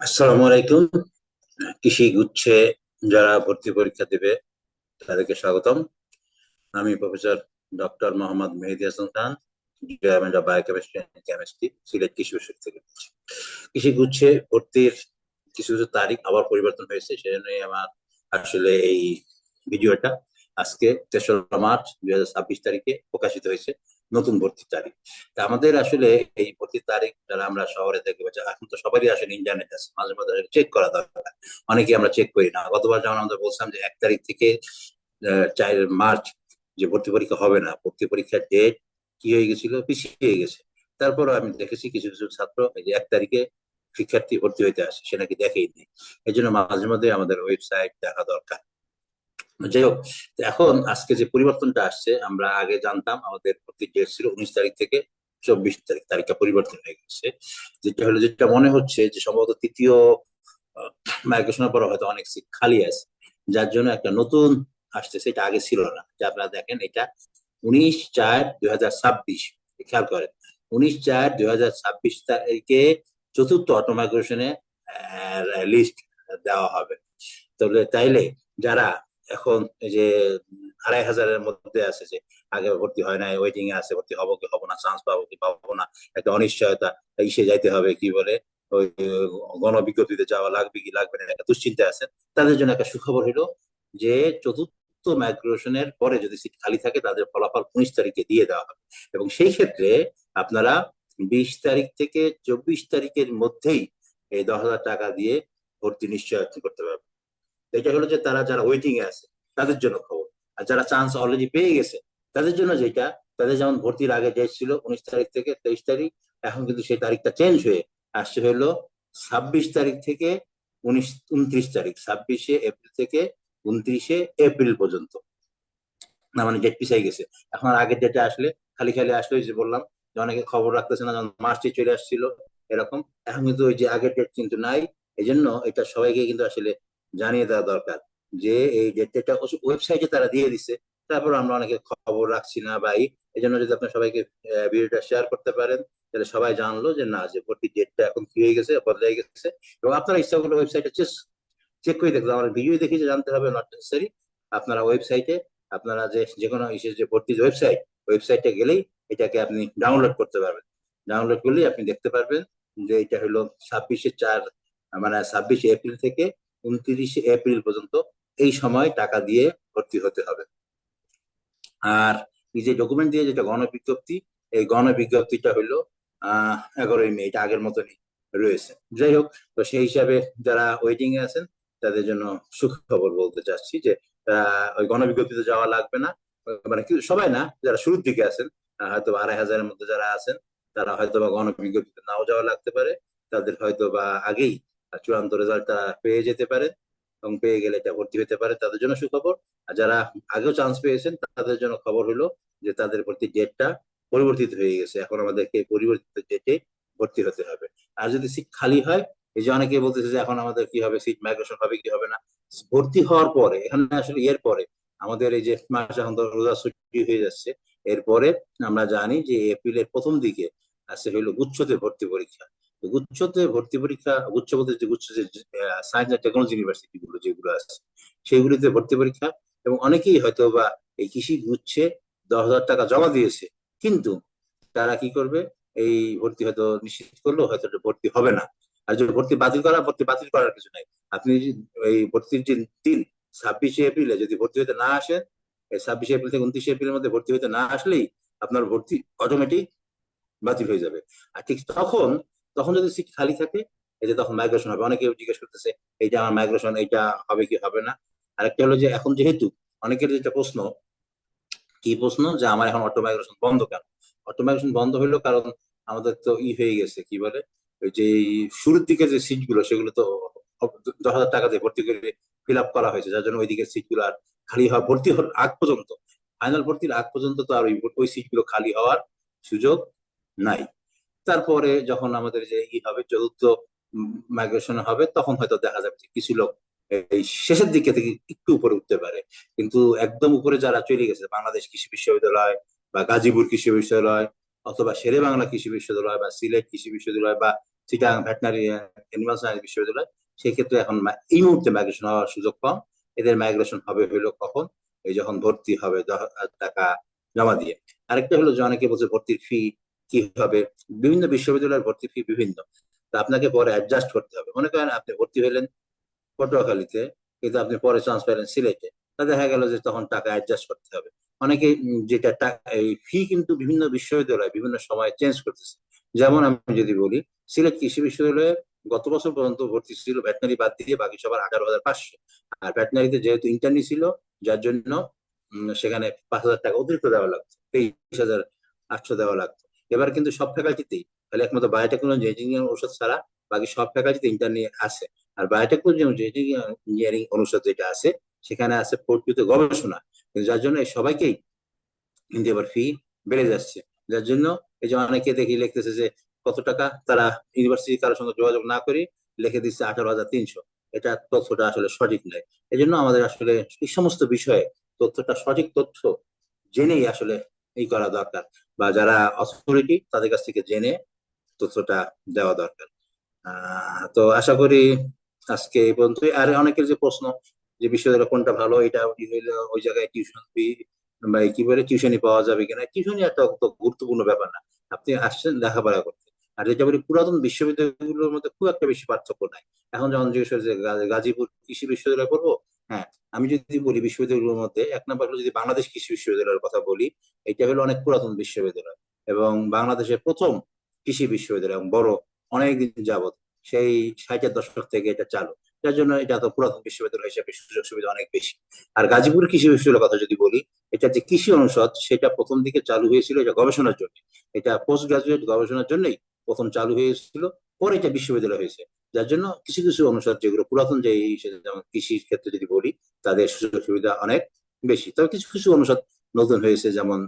আসসালামু আলাইকুম। কৃষি গুচ্ছে যারা ভর্তি পরীক্ষা দেবে তাদেরকে স্বাগতম। আমি professor doctor Mohammad Mehedi Hasan Khan, department of biochemistry and chemistry, Sylhet কৃষি বিশ্ববিদ্যালয় থেকে বলছি। কৃষি গুচ্ছে ভর্তির কিছু কিছু তারিখ আবার পরিবর্তন হয়েছে, সেজন্য আমার আসলে এই ভিডিওটা আজকে 3রা মার্চ 2026 তারিখে প্রকাশিত হয়েছে নতুন ভর্তির তারিখ। তা আমাদের আসলে এই ভর্তির তারিখ যারা আমরা শহরে দেখবো, এখন তো সবারই আসলে ইন্টারনেট আছে, মাঝে মাঝে চেক করা দরকার। অনেকে আমরা চেক করি না। গতবার যেমন আমরা বলছিলাম যে 1 তারিখ থেকে 4 মার্চ যে ভর্তি পরীক্ষা হবে না, ভর্তি পরীক্ষার ডেট কি হয়ে গেছিল, পিছিয়ে গেছে। তারপর আমি দেখেছি কিছু কিছু ছাত্র এই যে 1 তারিখে শিক্ষার্থী ভর্তি হইতে আসে, সে নাকি দেখেই নেই। এই জন্য মাঝে মধ্যে আমাদের ওয়েবসাইট দেখা দরকার। যাই হোক, এখন আজকে যে পরিবর্তনটা আসছে, আমরা আগে জানতাম আমাদের ভর্তির ডেট ছিল 19 তারিখ থেকে 24 তারিখ, তারিখটা পরিবর্তন হয়ে গেছে। যেটা মনে হচ্ছে যে সম্ভবত তৃতীয় মাইগ্রেশনের পর হয়তো অনেক সিট খালি আছে, যার জন্য একটা নতুন আসছে, সেটা আগে ছিল না। যে আপনারা দেখেন, এটা 19/4/2026, খেয়াল করেন, 19/4/2026 তারিখে চতুর্থ অটো মাইগ্রেশনে লিস্ট দেওয়া হবে। তবে তাইলে যারা এখন এই যে 2,500-এর মধ্যে আছে, যে আগে ভর্তি হয় না, ওয়েটিং এ আছে, ভর্তি হবো কি হবো না, চান্স পাবো কি পাবো না, একটা অনিশ্চয়তা, ইসে যাইতে হবে কি বলে, ওই গণবিজ্ঞপ্তিতে যাওয়া লাগবে কি লাগবে না, একটা দুশ্চিন্তা আছে। তাদের জন্য একটা সুখবর হলো যে চতুর্থ মাইগ্রেশনের পরে যদি সিট খালি থাকে, তাদের ফলাফল 19 তারিখে দিয়ে দেওয়া হবে। এবং সেই ক্ষেত্রে আপনারা 20 তারিখ থেকে 24 তারিখের মধ্যেই এই 10,000 টাকা দিয়ে ভর্তি নিশ্চয়তা করতে পারবে। এটা হলো যে তারা যারা ওয়েটিং এ আছে তাদের জন্য খবর। আর যারা চান্স অলরেডি পেয়ে গেছে তাদের জন্য যেটা, তাদের যেমন ভর্তির আগে ডেট ছিল 19 তারিখ থেকে 23 তারিখ, এখন কিন্তু সেই তারিখটা চেঞ্জ হয়ে আসছে হলো 26 তারিখ থেকে 29 তারিখ, 26শে এপ্রিল থেকে 29শে এপ্রিল পর্যন্ত। না মানে ডেট পিছাই গেছে। এখন আর আগের ডেটে আসলে খালি খালি আসলে, যে বললাম যে অনেকে খবর রাখতেছে না, যেমন মার্চে চলে আসছিল এরকম। এখন কিন্তু ওই যে আগের ডেট কিন্তু নাই। এই জন্য এটা সবাইকে কিন্তু আসলে জানিয়ে দেওয়া দরকার যে এই ডেটটা ওয়েবসাইটে তারা দিয়ে দিছে, তারপর আমরা অনেকে খবর রাখছি না ভাই। এই জন্য যদি আপনার সবাইকে ভিডিওটা শেয়ার করতে পারেন, তাহলে সবাই জানলো যে না, যে ভর্তি ডেটটা এখন কি হয়ে গেছে, বদলে গেছে। এবং আপনারা ইচ্ছা করলে ওয়েবসাইটে চেক করে দেখবেন, আমার ভিডিও দেখে যে জানতে হবে নট নেসেসারি। আপনারা ওয়েবসাইটে, আপনারা যে যে কোনো ইসের যে ভর্তির ওয়েবসাইটে গেলেই এটাকে আপনি ডাউনলোড করতে পারবেন। ডাউনলোড করলেই আপনি দেখতে পারবেন যে এটা হলো 26শে 4, মানে 26শে এপ্রিল থেকে 29শে এপ্রিল পর্যন্ত এই সময় টাকা দিয়ে ভর্তি হতে হবে। আর এই যে ডকুমেন্ট দিয়ে যেটা গণবিজ্ঞপ্তি, এই গণবিজ্ঞপ্তিটা হলো 11ই মে, এটা আগের মতনই রয়েছে। যাই হোক, তো সেই হিসাবে যারা ওয়েটিং এ আছেন তাদের জন্য সুখবর বলতে চাচ্ছি যে ওই গণবিজ্ঞপ্তিতে যাওয়া লাগবে না। মানে কি, সবাই না, যারা শুরুর দিকে আছেন, হয়তো 2,500-এর মধ্যে যারা আছেন, তারা হয়তো বা গণবিজ্ঞপ্তিতে নাও যাওয়া লাগতে পারে। তাদের হয়তো বা আগেই চূড়ান্ত রেজাল্টটা পেয়ে যেতে পারে, এবং পেয়ে গেলে এটা ভর্তি হতে পারে, তাদের জন্য সুখবর। আর যারা আগেও চান্স পেয়েছেন তাদের জন্য খবর হলো যে তাদের ভর্তি ডেটটা পরিবর্তিত হয়ে গেছে, এখন আমাদেরকে পরিবর্তিত ডেটে ভর্তি হতে হবে। আর যদি সিট খালি হয়, এই যে অনেকে বলতেছে যে এখন আমাদের কি হবে, সিট মাইগ্রেশন হবে কি হবে না, ভর্তি হওয়ার পরে, এখানে আসলে এর পরে আমাদের এই যে মাস এখন তো রোজা ছুটি হয়ে যাচ্ছে, এরপরে আমরা জানি যে এপ্রিলের প্রথম দিকে আছে হইলো গুচ্ছতে ভর্তি পরীক্ষা। গুচ্ছতে ভর্তি পরীক্ষা, গুচ্ছ বলতে যে গুচ্ছ, যে সায়েন্স অ্যান্ড টেকনোলজি ইউনিভার্সিটি গুলো যেগুলো আছে সেগুলিতে ভর্তি পরীক্ষা। এবং অনেকেই হয়তো বা এই কৃষি গুচ্ছে 10,000 টাকা জমা দিয়েছে, কিন্তু তারা কি করবে, এই ভর্তি হয়তো নিশ্চিত করলো হয়তো ভর্তি হবে না। আর যদি ভর্তি বাতিল করার কিছু নাই। আপনি এই ভর্তির যে দিন 26শে এপ্রিলে যদি ভর্তি হতে না আসেন, এই 26শে এপ্রিল থেকে 29শে এপ্রিলের মধ্যে ভর্তি হতে না আসলেই আপনার ভর্তি অটোমেটিক বাতিল হয়ে যাবে। আর ঠিক তখন, যদি সিট খালি থাকে, এই যে তখন মাইগ্রেশন হবে। অনেকে জিজ্ঞেস করতেছে এইটা আমার মাইগ্রেশন, এইটা হবে কি হবে না। আর একটা হলো যে এখন যেহেতু অনেকের যেটা প্রশ্ন, কি প্রশ্ন, যে আমার এখন অটো মাইগ্রেশন বন্ধ কেন? অটো মাইগ্রেশন বন্ধ হইলো কারণ আমাদের তো হয়ে গেছে কি বলে, ওই যে শুরুর দিকে যে সিট গুলো সেগুলো তো 10,000 টাকা দিয়ে ভর্তি করে ফিল আপ করা হয়েছে, যার জন্য ওই দিকের সিট গুলো আর খালি হওয়া, ভর্তি হওয়ার আগ পর্যন্ত, ফাইনাল ভর্তির আগ পর্যন্ত তো আর ওই সিট গুলো খালি হওয়ার সুযোগ নাই। তারপরে যখন আমাদের যে হবে চতুর্থ মাইগ্রেশন হবে, তখন হয়তো দেখা যাবে যে কিছু লোক এই শেষের দিকে থেকে একটু উপরে উঠতে পারে। কিন্তু একদম উপরে যারা চলে গেছে, বাংলাদেশ কৃষি বিশ্ববিদ্যালয় বা গাজীপুর কৃষি বিশ্ববিদ্যালয় অথবা শেরে বাংলা কৃষি বিশ্ববিদ্যালয় বা সিলেট কৃষি বিশ্ববিদ্যালয় বা চিটাগাং ভেটেনারি অ্যানিমাল সায়েন্স বিশ্ববিদ্যালয়, সেই ক্ষেত্রে এখন এই মুহূর্তে মাইগ্রেশন হওয়ার সুযোগ কম। এদের মাইগ্রেশন হবে হলো কখন, এই যখন ভর্তি হবে টাকা জমা দিয়ে। আরেকটা হলো যে অনেকে বলছে ভর্তির ফি কি হবে, বিভিন্ন বিশ্ববিদ্যালয়ের ভর্তি ফি বিভিন্ন, তা আপনাকে পরে অ্যাডজাস্ট করতে হবে। মনে করেন আপনি ভর্তি হলেন পটুয়াখালীতে, কিন্তু আপনি পরে চান্স পেলেন সিলেটে, তা দেখা গেল যে তখন টাকা অ্যাডজাস্ট করতে হবে। অনেকে যেটা এই ফি কিন্তু বিভিন্ন বিশ্ববিদ্যালয় বিভিন্ন সময় চেঞ্জ করতেছে। যেমন আমি যদি বলি, সিলেট কৃষি বিশ্ববিদ্যালয়ে গত বছর পর্যন্ত ভর্তি ছিল ভেটেনারি বাদ দিয়ে বাকি সবার 18,500, আর ভেটেনারিতে যেহেতু ইন্টার্নি ছিল, যার জন্য সেখানে 5,000 টাকা অতিরিক্ত দেওয়া লাগতো, 23,800 দেওয়া লাগতো। এবার কিন্তু সব ফ্যাকাল্টিতেই, তাহলে একমাত্র বায়োটেকনোলজি ইঞ্জিনিয়ারিং ঔষধ ছাড়া বাকি সব ফ্যাকাল্টিতে ইন্টার্নি আছে। আর বায়োটেকনোলজি ইঞ্জিনিয়ারিং অনুষদ যেটা আছে, সেখানে আছে প্রকৃত গবেষণা, যার জন্য সবাইকেই কিন্তু এবার ফি বেড়ে যাচ্ছে। যার জন্য এই যে অনেকে দেখি লিখতেছে যে কত টাকা, তারা ইউনিভার্সিটি কারোর সঙ্গে যোগাযোগ না করে লিখে দিচ্ছে 18,300। এটা তথ্যটা আসলে সঠিক নয়। এই জন্য আমাদের আসলে এই সমস্ত বিষয়ে তথ্যটা সঠিক তথ্য জেনেই আসলে এই করা দরকার, বা যারা অথরিটি তাদের কাছ থেকে জেনে তথ্যটা দেওয়া দরকার। তো আশা করি আজকে এই পর্যন্তই। আর অনেকের যে প্রশ্ন যে বিশ্ববিদ্যালয় কোনটা ভালো, এটা হইলে ওই জায়গায় টিউশন ফি বা কি বলে টিউশনি পাওয়া যাবে কিনা, টিউশনি একটা অত গুরুত্বপূর্ণ ব্যাপার না, আপনি আসছেন লেখাপড়া করতে। আর যেটা বলি পুরাতন বিশ্ববিদ্যালয়গুলোর মধ্যে খুব একটা বেশি পার্থক্য নাই। এখন যেমন জিজ্ঞেস করে যে গাজীপুর কৃষি বিশ্ববিদ্যালয় পড়বো, হ্যাঁ, আমি যদি বলি বিশ্ববিদ্যালয়গুলোর মধ্যে এক নম্বর হলো যদি বাংলাদেশ কৃষি বিশ্ববিদ্যালয়ের কথা বলি, এটা হলো অনেক পুরাতন বিশ্ববিদ্যালয় এবং বাংলাদেশের প্রথম কৃষি বিশ্ববিদ্যালয় এবং বড়, অনেকদিন যাবত, সেই 60-এর দশক থেকে এটা চালু, যার জন্য এটা তো পুরাতন বিশ্ববিদ্যালয় হিসেবে সুযোগ সুবিধা অনেক বেশি। আর গাজীপুর কৃষি বিশ্ববিদ্যালয়ের কথা যদি বলি, এটা যে কৃষি অনুষদ সেটা প্রথম দিকে চালু হয়েছিল এটা গবেষণার জন্য, এটা পোস্ট গ্রাজুয়েট গবেষণার জন্যই প্রথম চালু হয়েছিল, পরে এটা বিশ্ববিদ্যালয় হয়েছে। যার জন্য কিছু কিছু অনুষদ যেগুলো পুরাতন, যে যেমন কৃষির ক্ষেত্রে যদি বলি, তাদের সুযোগ সুবিধা অনেক বেশি। তবে কিছু কিছু অনুষদ নতুন হয়েছে, যেমন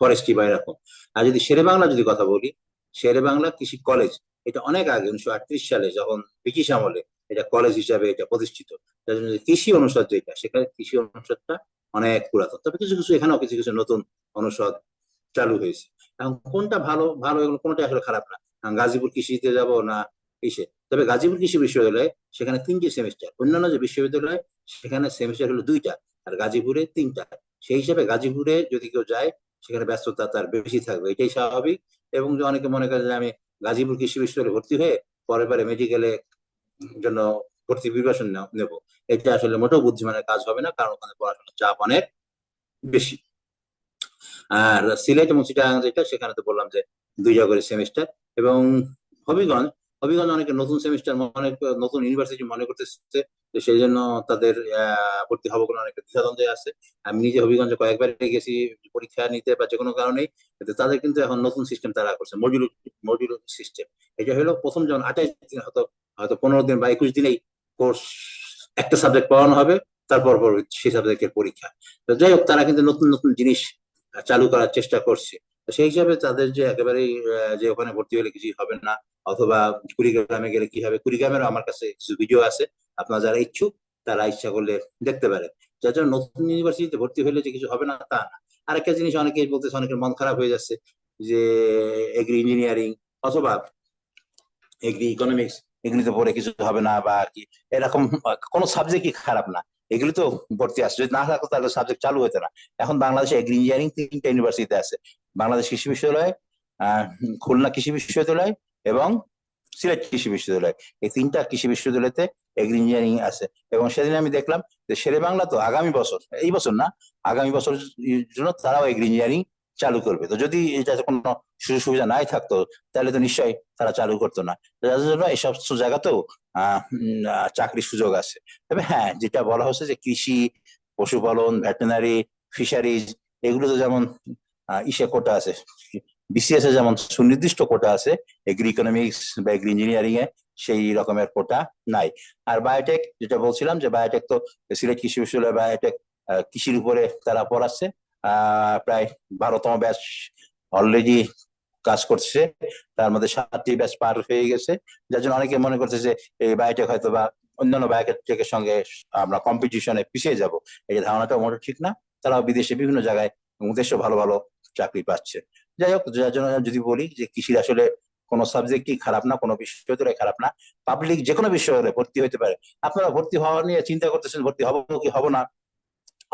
ফরেস্ট্রি বা এরকম। আর যদি শেরে বাংলা যদি কথা বলি, শেরে বাংলা কৃষি কলেজ, এটা অনেক আগে 1938 সালে যখন ব্রিটিশ আমলে এটা কলেজ হিসাবে এটা প্রতিষ্ঠিত। যার জন্য কৃষি অনুষদ যেটা, সেখানে কৃষি অনুষদটা অনেক পুরাতন। তবে কিছু কিছু এখানেও কিছু কিছু নতুন অনুষদ চালু হয়েছে। এখন কোনটা ভালো ভালো এগুলো কোনটা আসলে খারাপ না। গাজীপুর কৃষিতে যাব না ইসে, তবে গাজীপুর কৃষি বিশ্ববিদ্যালয়ে সেখানে 3টে সেমিস্টার, অন্যান্য যে বিশ্ববিদ্যালয় সেখানে সেমিস্টার হলো 2টা, আর গাজীপুরে 3টা। সেই হিসাবে গাজীপুরে যদি কেউ যায়, সেখানে ব্যস্ততা তার বেশি থাকবে, এটাই স্বাভাবিক। এবং যে অনেকে মনে করে যে আমি গাজীপুর কৃষি বিশ্ববিদ্যালয়ে ভর্তি হয়ে পরে পরে মেডিকেলে জন্য ভর্তি প্রিপারেশন নেব, এটা আসলে মোটেও বুদ্ধিমানের কাজ হবে না, কারণ ওখানে পড়াশোনার চাপ অনেক বেশি। আর সিলেট এবং চিটাগাং যেটা, সেখানে তো বললাম যে 2টা করে সেমিস্টার। এবং হবিগঞ্জ, হবিগঞ্জ অনেকে নতুন সেমিস্টার, অনেক নতুন ইউনিভার্সিটি মনে করতেছে, তো সেই জন্য তাদের ভর্তি হবো কোনো অনেক দ্বিধাদ্বন্দ্বে আছে। আমি নিজে হবিগঞ্জে কয়েকবার গেছি পরীক্ষা নিতে বা যে কোনো কারণেই, কিন্তু তাদের কিন্তু এখন নতুন সিস্টেম তারা করছে, মডিউল মডিউল সিস্টেম। এটা হলো প্রথম যেমন 28 দিন, হয়তো হয়তো 15 দিন বা 21 দিনেই কোর্স একটা সাবজেক্ট পড়ানো হবে, তারপর সেই সাবজেক্টের পরীক্ষা। তো যাই হোক, তারা কিন্তু নতুন নতুন জিনিস চালু করার চেষ্টা করছে। তো সেই হিসাবে তাদের যে একেবারেই যে ওখানে ভর্তি হলে কিছুই হবে না, অথবা কুড়িগ্রামে গেলে কি হবে, কুড়িগ্রামেরও আমার কাছে কিছু ভিডিও আছে, আপনারা যারা ইচ্ছুক তারা ইচ্ছা করলে দেখতে পারেন। যার জন্য নতুন ইউনিভার্সিটিতে ভর্তি হলে যে কিছু হবে না তা না। আরেকটা জিনিস অনেকেই বলতেছে, অনেকের মন খারাপ হয়ে যাচ্ছে যে এগ্রি ইঞ্জিনিয়ারিং অথবা এগ্রি ইকোনমিক্স, এগুলিতে পড়ে কিছু হবে না বা আর কি, এরকম কোনো সাবজেক্টই খারাপ না, এগুলি তো ভর্তি আসছে, যদি না থাকতো তাহলে সাবজেক্ট চালু হতো না। এখন বাংলাদেশে এগ্রি ইঞ্জিনিয়ারিং 3টা ইউনিভার্সিটিতে আছে, বাংলাদেশ কৃষি বিশ্ববিদ্যালয়, খুলনা কৃষি বিশ্ববিদ্যালয় এবং সিলেট কৃষি বিশ্ববিদ্যালয়, এই 3টা কৃষি বিশ্ববিদ্যালয়তে এগ্রি ইঞ্জিনিয়ারিং আছে। এবং সেদিন আমি দেখলাম যে শেরে বাংলা তো আগামী বছর, এই বছর না, আগামী বছর জন্য তারাও এগ্রি ইঞ্জিনিয়ারিং চালু করবে। তো যদি এটা কোনো সুযোগ সুবিধা নাই থাকতো, তাহলে তো নিশ্চয়ই তারা চালু করতো না। যার জন্য এসব জায়গাতেও চাকরির সুযোগ আছে। তবে হ্যাঁ, যেটা বলা হচ্ছে যে কৃষি, পশুপালন, ভেটেনারি, ফিশারিজ, এগুলো তো যেমন ইসে কোটা আছে, বিসিএস এ যেমন সুনির্দিষ্ট কোটা আছে, এগ্রি ইকোনমিক্স বা এগ্রি ইঞ্জিনিয়ারিং এ সেই রকমের কোটা নাই। আর বায়োটেক যেটা বলছিলাম, যে বায়োটেক তো সিলেট কৃষি বিশ্ববিদ্যালয় বায়োটেক কৃষির উপরে তারা পড়াচ্ছে, প্রায় 12তম ব্যাচ অলরেডি কাজ করছে, তার মধ্যে 7টি ব্যাচ পার হয়ে গেছে। যার জন্য অনেকে মনে করছে যে এই বায়োটেক হয়তো বা অন্যান্য বায়োটেকের সঙ্গে আমরা কম্পিটিশনে পিছিয়ে যাব, এই ধারণাটা মোটেও ঠিক না। তারাও বিদেশে বিভিন্ন জায়গায় এবং দেশে ভালো ভালো চাকরি পাচ্ছে। যাই হোক, যার জন্য যদি বলি যে কৃষির আসলে কোনো সাবজেক্টই খারাপ না, কোনো বিশ্ববিদ্যালয় খারাপ না, পাবলিক যে কোনো বিশ্ববিদ্যালয়ে ভর্তি হতে পারে। আপনারা ভর্তি হওয়া নিয়ে চিন্তা করতেছেন ভর্তি হবো কি হবো না,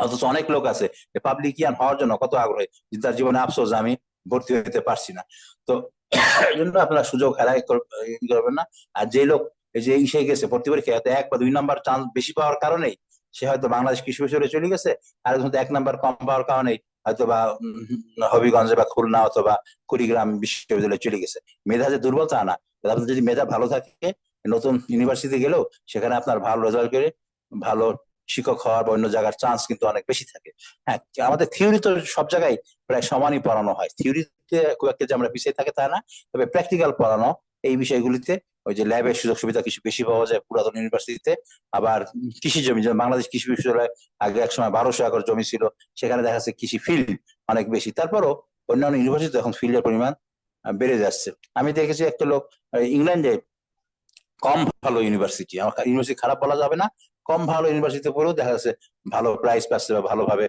অথচ অনেক লোক আছে পাবলিকিয়ান হওয়ার জন্য কত আগ্রহী, যে তার জীবনে আফসোস আমি ভর্তি হতে পারছি না। তো এই জন্য আপনারা সুযোগ হারাই করবেন না। আর যে লোক এই যে ইসে গেছে ভর্তি পরীক্ষা 1 বা 2 নাম্বার চান্স বেশি পাওয়ার কারণেই সে হয়তো বাংলাদেশ কৃষি বিশ্ববিদ্যালয়ে চলে গেছে, আর একজন 1 নাম্বার কম পাওয়ার কারণেই হয়তো বা হবিগঞ্জে বা খুলনা অথবা কুড়িগ্রাম বিশ্ববিদ্যালয়ে চলে গেছে। মেধা যে দুর্বল তা না, আপনার যদি মেধা ভালো থাকে নতুন ইউনিভার্সিটি গেলেও সেখানে আপনার ভালো রেজাল্ট করে ভালো শিক্ষক হওয়ার বা অন্য জায়গার চান্স কিন্তু অনেক বেশি থাকে। হ্যাঁ, আমাদের থিওরি তো সব জায়গায় প্রায় সমানই পড়ানো হয়, থিওরিতে খুব একটা যে আমরা পিছিয়ে থাকে তা না, তবে প্র্যাকটিক্যাল পড়ানো এই বিষয়গুলিতে ওই যে ল্যাবের সুযোগ সুবিধা কিছু বেশি পাওয়া যায় পুরাতন ইউনিভার্সিটিতে। আবার কৃষি জমি, যেমন বাংলাদেশ কৃষি বিশ্ববিদ্যালয় আগে এক সময় 1200 একর জমি ছিল, সেখানে দেখা যাচ্ছে কৃষি ফিল্ড অনেক বেশি। তারপরও অন্যান্য ইউনিভার্সিটিতে এখন ফিল্ডের পরিমাণ বেড়ে যাচ্ছে। আমি দেখেছি একটা লোক ইংল্যান্ডে কম ভালো ইউনিভার্সিটি, আমার ইউনিভার্সিটি খারাপ বলা যাবে না, কম ভালো ইউনিভার্সিটিতে পড়েও দেখা যাচ্ছে ভালো প্রাইজ পাচ্ছে বা ভালোভাবে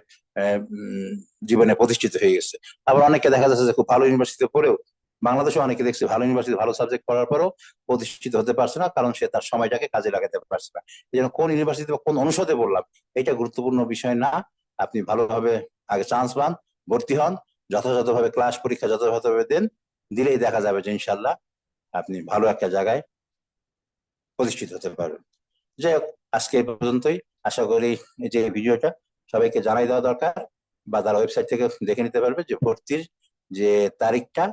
জীবনে প্রতিষ্ঠিত হয়ে গেছে। আবার অনেকে দেখা যাচ্ছে যে খুব ভালো ইউনিভার্সিটিতে পড়েও, বাংলাদেশে অনেকে দেখছে ভালো ইউনিভার্সিটি ভালো সাবজেক্ট পড়ার পরেও প্রতিষ্ঠিত হতে পারছে না, কারণ সে তার সময়টাকে কাজে লাগাতে পারছে না। এই জন্য কোন ইউনিভার্সিটি বা কোন অনুষদে বললাম এটা গুরুত্বপূর্ণ বিষয় না। আপনি ভালোভাবে আগে চান্স পান, ভর্তি হন, যথাযথভাবে ক্লাস পরীক্ষা যথাযথভাবে দেন, দিলেই দেখা যাবে যে ইনশাল্লাহ আপনি ভালো একটা জায়গায় প্রতিষ্ঠিত হতে পারবেন। যাই হোক, আজকে এই পর্যন্তই। আশা করি যে ভিডিওটা সবাইকে জানাই দেওয়া দরকার, বা তারা ওয়েবসাইট থেকে দেখে নিতে পারবে যে ভর্তির যে তারিখটা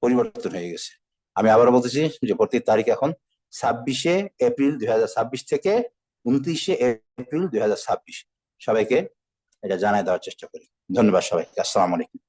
পরিবর্তন হয়ে গেছে। আমি আবারও বলতেছি যে ভর্তির তারিখ এখন 26শে এপ্রিল 2026 থেকে 29শে এপ্রিল 2026। সবাইকে এটা জানাই দেওয়ার চেষ্টা করি। ধন্যবাদ সবাইকে। আসসালামু আলাইকুম।